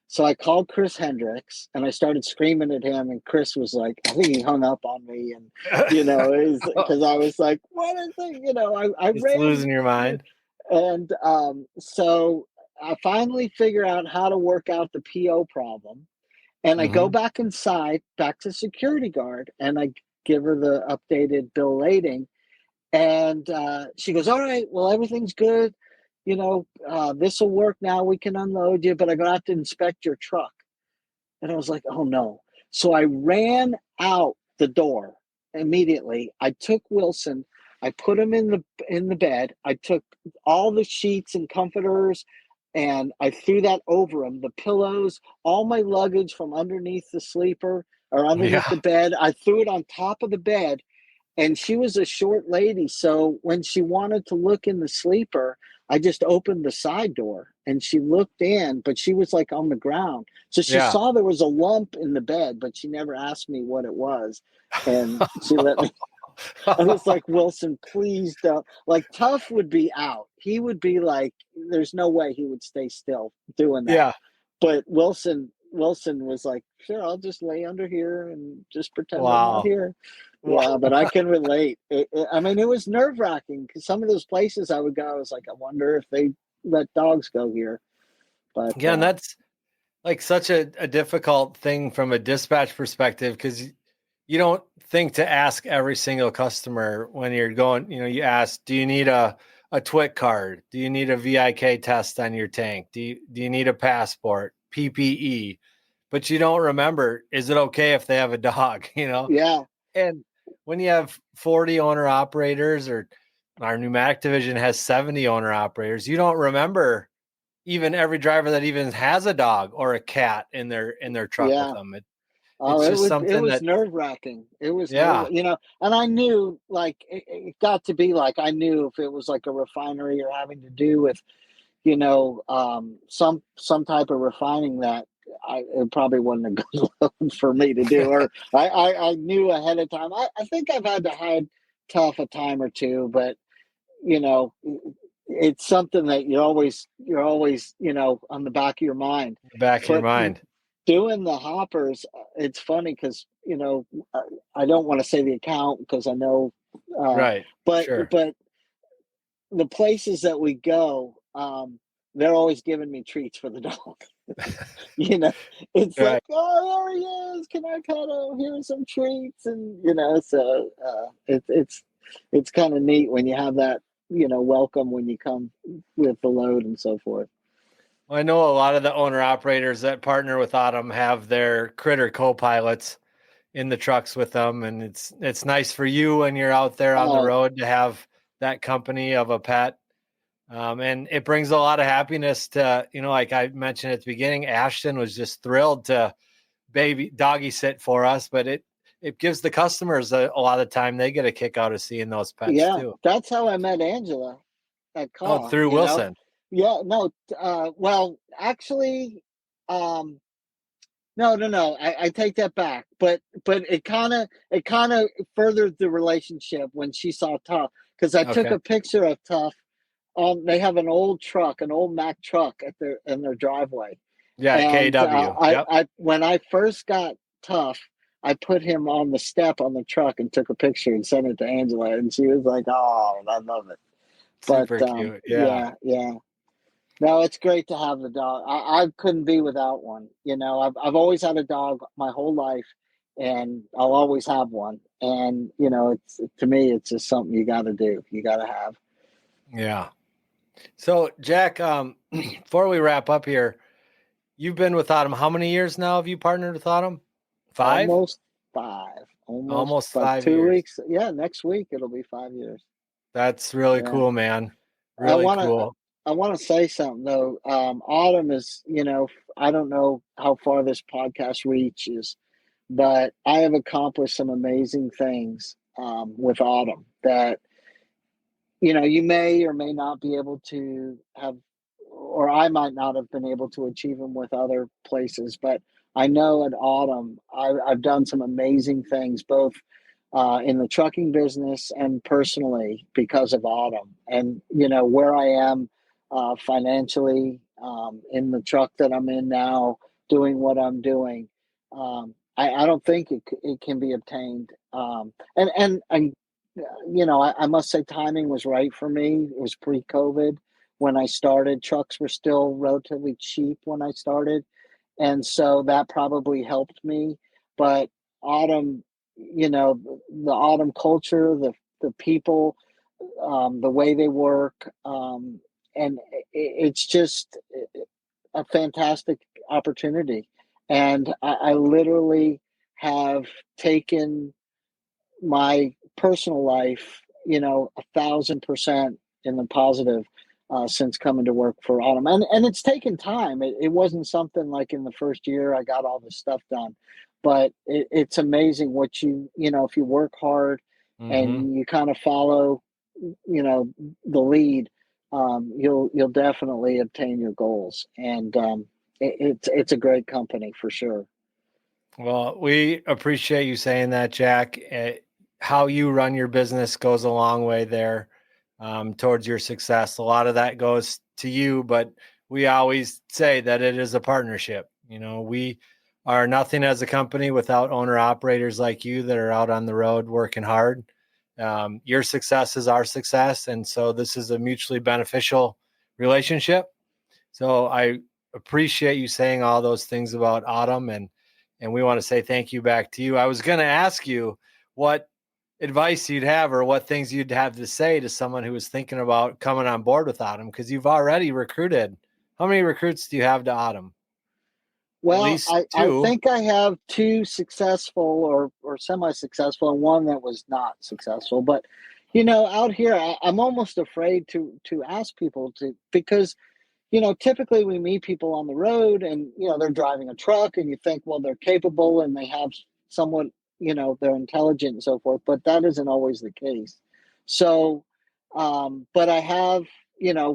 So I called Chris Hendricks, and I started screaming at him, and Chris was like, I think he hung up on me, and because I was like, what is it? I Just ran, losing your mind. and so I finally figure out how to work out the PO problem, and I go Mm-hmm. back inside, back to security guard, and I give her the updated bill lading, and she goes, "All right, well, everything's good. This will work now. We can unload you, but I'm gonna have to inspect your truck." And I was like, "Oh no!" So I ran out the door immediately. I took Wilson. I put him in the bed. I took all the sheets and comforters, and I threw that over him. The pillows, all my luggage from underneath the sleeper or underneath Yeah. the bed. I threw it on top of the bed, and she was a short lady, so when she wanted to look in the sleeper, I just opened the side door and she looked in, but she was like on the ground, so she Yeah. saw there was a lump in the bed, but she never asked me what it was, and she let me. I was like, "Wilson, please don't." Like, Tough would be out. He would be like, there's no way he would stay still doing that. Yeah. But Wilson was like, "Sure, I'll just lay under here and just pretend I'm not Wow. here." Wow. Yeah, but I can relate. I mean, it was nerve wracking because some of those places I would go, I was like, I wonder if they let dogs go here. But Again, that's like such a difficult thing from a dispatch perspective because you don't think to ask every single customer when you're going, you ask, do you need a TWIC card? Do you need a VIK test on your tank? Do you need a passport, PPE? But you don't remember, is it okay if they have a dog, yeah, And when you have 40 owner operators, or our pneumatic division has 70 owner operators, you don't remember even every driver that even has a dog or a cat in their truck with yeah. them. Oh, It's just it something was that, nerve wracking. It was yeah, and I knew like it got to be like I knew if it was like a refinery or having to do with some type of refining that it probably wasn't a good load for me to do, or I knew ahead of time. I think I've had to hide Tough a time or two, but you know, it's something that you're always on the back of your mind. the back of your But mind. doing the hoppers, it's funny because I don't want to say the account because I know, Right. but Sure. the places that we go, they're always giving me treats for the dog. you know, it's Right. like, "Oh, there he is! Can I pet him? Here's some treats." And so it's kind of neat when you have welcome when you come with the load and so forth. Well, I know a lot of the owner operators that partner with Autumn have their critter co-pilots in the trucks with them, and it's nice for you when you're out there on the Oh, road to have that company of a pet. And it brings a lot of happiness to, like I mentioned at the beginning, Ashton was just thrilled to baby doggy sit for us, but it gives the customers a lot of time. They get a kick out of seeing those pets yeah, too. that's how I met Angela at Oh, Caw, through Wilson. Yeah, no, well, actually, um, no. I take that back. But it kind of furthered the relationship when she saw Tough, because I took Okay. a picture of Tough. They have an old truck, an old Mack truck in their driveway, Yeah, and KW. Yep. I when I first got Tough, I put him on the step on the truck and took a picture and sent it to Angela, and she was like, "Oh, I love it." But Super cute. Yeah. yeah. No, it's great to have the dog. I couldn't be without one. I've always had a dog my whole life, and I'll always have one. And it's to me, it's just something you got to do. You got to have. Yeah. So Jack, before we wrap up here, you've been with Autumn. How many years now have you partnered with Autumn? 5? Almost 5. Almost Almost about 5 2 years. weeks. Yeah, next week it'll be 5 years. That's really Yeah. cool, man. I Really want to. cool. I want to say something though. Autumn is, I don't know how far this podcast reaches, but I have accomplished some amazing things with Autumn that you may or may not be able to have, or I might not have been able to achieve them with other places. But I know at Autumn, I've done some amazing things, both in the trucking business and personally because of Autumn. And, where I am financially in the truck that I'm in now, doing what I'm doing. I don't think it can be obtained. And I must say timing was right for me. It was pre-COVID when I started. Trucks were still relatively cheap when I started, and so that probably helped me. But Autumn, the Autumn culture, the people, the way they work, and it's just a fantastic opportunity. And I literally have taken my personal life, 1,000% in the positive since coming to work for Autumn. And it's taken time. It wasn't something like in the first year I got all this stuff done, but it's amazing what if you work hard Hmm. and you kind of follow, the lead, you'll definitely obtain your goals. And it's a great company for sure. Well, we appreciate you saying that, Jack. How you run your business goes a long way there towards your success. A lot of that goes to you, but we always say that it is a partnership. We are nothing as a company without owner operators like you that are out on the road working hard. Your success is our success. And so this is a mutually beneficial relationship. So I appreciate you saying all those things about Autumn, and we want to say thank you back to you. I was going to ask you what advice you'd have or what things you'd have to say to someone who was thinking about coming on board with Autumn, because you've already recruited. How many recruits do you have to Autumn? At Well, least I 2. think I have 2 successful or semi-successful and one that was not successful. But out here, I'm almost afraid to ask people to, because typically we meet people on the road and they're driving a truck and you think, well, they're capable and they have somewhat, they're intelligent and so forth, but that isn't always the case. So, but I have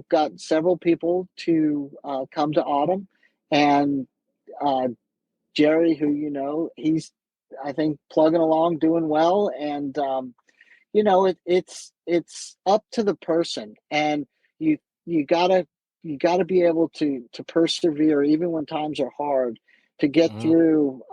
got several people to come to Autumn, and uh, Jerry, who he's, I think, plugging along, doing well, and it's up to the person, and you you gotta you gotta be able to persevere even when times are hard to get Mhm. through.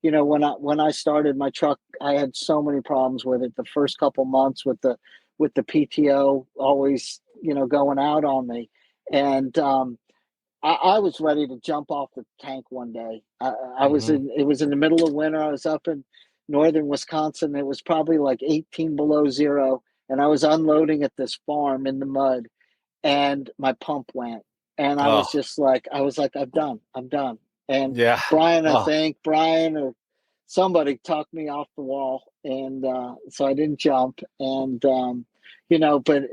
When I started my truck, I had so many problems with it the first couple months with the PTO always going out on me, and I was ready to jump off the tank one day. I was Mhm. in. It was in the middle of winter. I was up in northern Wisconsin. It was probably like 18 below zero, and I was unloading at this farm in the mud, and my pump went, and I Oh, was just like, I'm done. And yeah. Brian, I Oh, think Brian or somebody talked me off the wall, and so I didn't jump. And but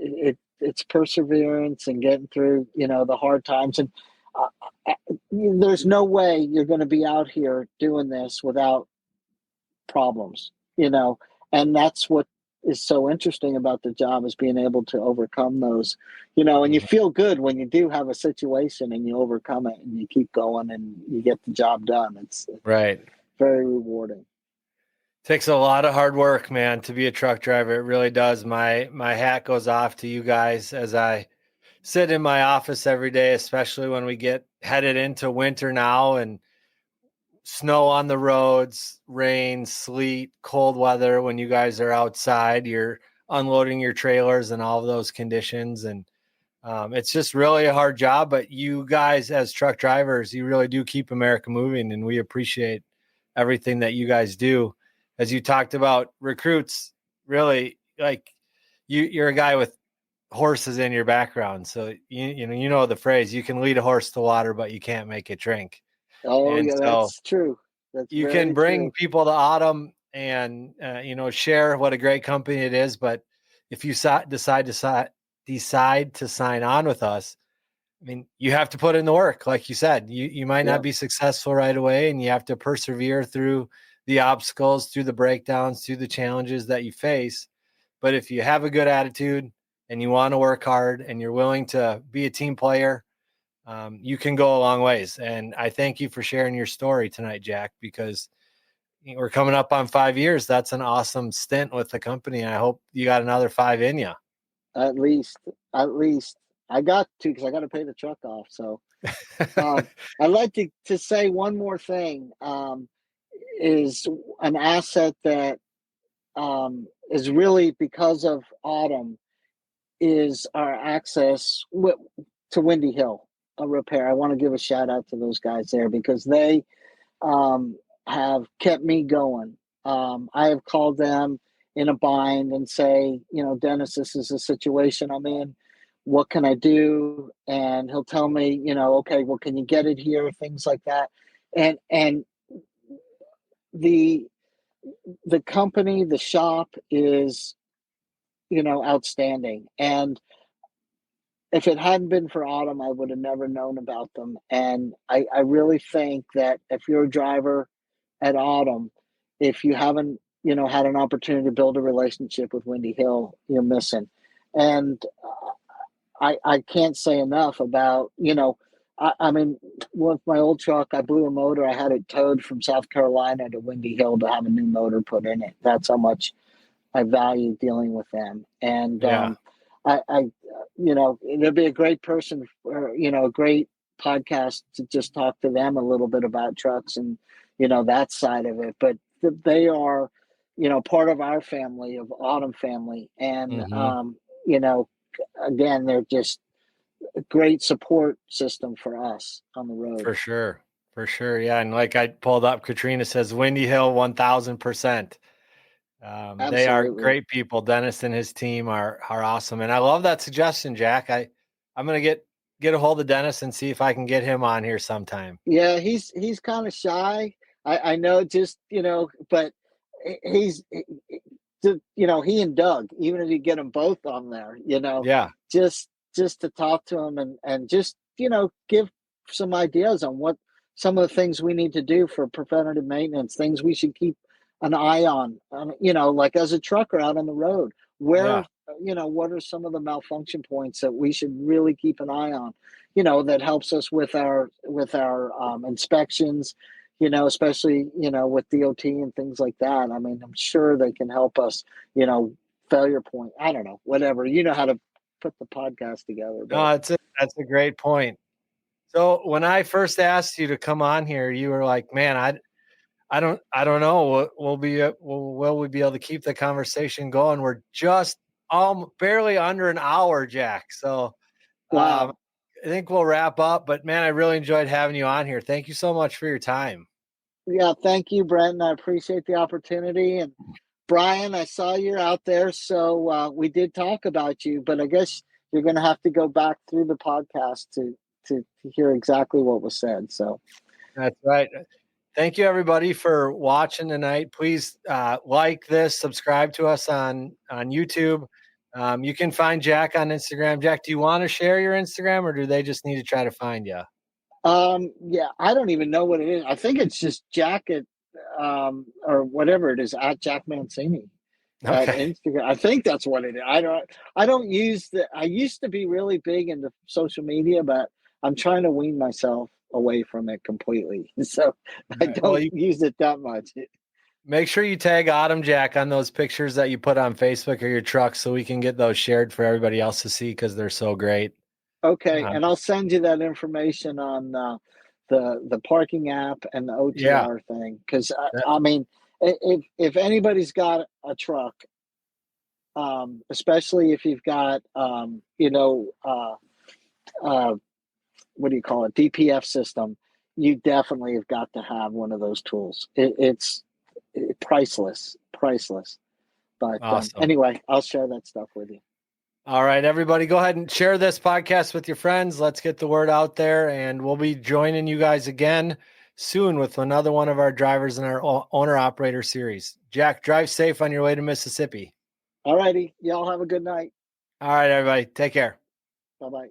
it's perseverance and getting through the hard times. And uh, there's no way you're going to be out here doing this without problems, and that's what is so interesting about the job is being able to overcome those, and you mhm. feel good when you do have a situation and you overcome it and you keep going and you get the job done. It's Right. very rewarding. Takes a lot of hard work, man, to be a truck driver. It really does. My hat goes off to you guys as I sit in my office every day, especially when we get headed into winter now and snow on the roads, rain, sleet, cold weather. When you guys are outside, you're unloading your trailers and all of those conditions. And it's just really a hard job. But you guys, as truck drivers, you really do keep America moving. And we appreciate everything that you guys do. As you talked about recruits, really, like you're a guy with horses in your background. So you know the phrase, you can lead a horse to water, but you can't make it drink. Oh And yeah, so that's true. That's you can very bring true. people to Autumn and share what a great company it is. But if you decide to sign on with us, I mean, you have to put in the work. Like you said, you might not Yeah, be successful right away, and you have to persevere through the obstacles, through the breakdowns, through the challenges that you face. But if you have a good attitude and you want to work hard and you're willing to be a team player, you can go a long ways. And I thank you for sharing your story tonight, Jack, because we're coming up on 5 years. That's an awesome stint with the company. I hope you got another 5 in you. at least, at least I got to because I got to pay the truck off. So I'd like to say one more thing. Is an asset that is really because of Autumn is our access to Windy Hill repair. I want to give a shout out to those guys there because they um, have kept me going. I have called them in a bind and say, Dennis, this is a situation I'm in. What can I do? And he'll tell me, okay, well, can you get it here? Things like that. And the the company, the shop is, outstanding. And if it hadn't been for Autumn, I would have never known about them. And I really think that if you're a driver at Autumn, if you haven't, had an opportunity to build a relationship with Windy Hill, you're missing. And I can't say enough about, I mean, with my old truck, I blew a motor. I had it towed from South Carolina to Windy Hill to have a new motor put in it. That's how much I value dealing with them. And Yeah, I there'd be a great person or, a great podcast to just talk to them a little bit about trucks and, that side of it. But they are, part of our family, of Autumn family. And, hmm, you know, again, they're just a great support system for us on the road. for sure. For sure. Yeah. And like I pulled up, Katrina says Windy Hill 1000%. They are Absolutely. great people. Dennis and his team are awesome. And I love that suggestion, Jack. I'm gonna get a hold of Dennis and see if I can get him on here sometime. Yeah, he's kind of shy. I know, just but he's he and Doug, even if you get them both on there, Yeah. just to talk to him and just give some ideas on what some of the things we need to do for preventative maintenance, things we should keep an eye on, like as a trucker out on the road, where Yeah. what are some of the malfunction points that we should really keep an eye on, that helps us with our inspections, especially, with DOT and things like that. I mean, I'm sure they can help us, failure point. I don't know, whatever. You know how to put the podcast together, No, but that's a great point. So when I first asked you to come on here, you were like, "Man, I don't know. Will we be able to keep the conversation going? We're just barely under an hour, Jack. So um, wow. I think we'll wrap up. But man, I really enjoyed having you on here. Thank you so much for your time. Yeah, thank you, Brenton. I appreciate the opportunity, and Brian, I saw you're out there, so we did talk about you, but I guess you're going to have to go back through the podcast to hear exactly what was said. So That's right. Thank you, everybody, for watching tonight. Please like this, subscribe to us on YouTube. You can find Jack on Instagram. Jack, do you want to share your Instagram, or do they just need to try to find you? yeah, I don't even know what it is. I think it's just Jack at or whatever it is at Jack Mancini at Okay. Instagram. I think that's what it is. I don't use the I used to be really big into social media, but I'm trying to wean myself away from it completely. So All I right. Well, don't use it that much. make sure you tag Autumn Jack on those pictures that you put on Facebook or your truck so we can get those shared for everybody else to see because they're so great. Okay, and I'll send you that information on the parking app and the Yeah. OTR thing because that- I mean, if anybody's got a truck, especially if you've got what do you call it, DPF system, you definitely have got to have one of those tools. It's priceless, priceless. But Awesome. anyway, I'll share that stuff with you. All right, everybody, go ahead and share this podcast with your friends. Let's get the word out there, and we'll be joining you guys again soon with another one of our drivers in our owner operator series. Jack, drive safe on your way to Mississippi. All righty, y'all have a good night. All right, everybody, take care. Bye bye.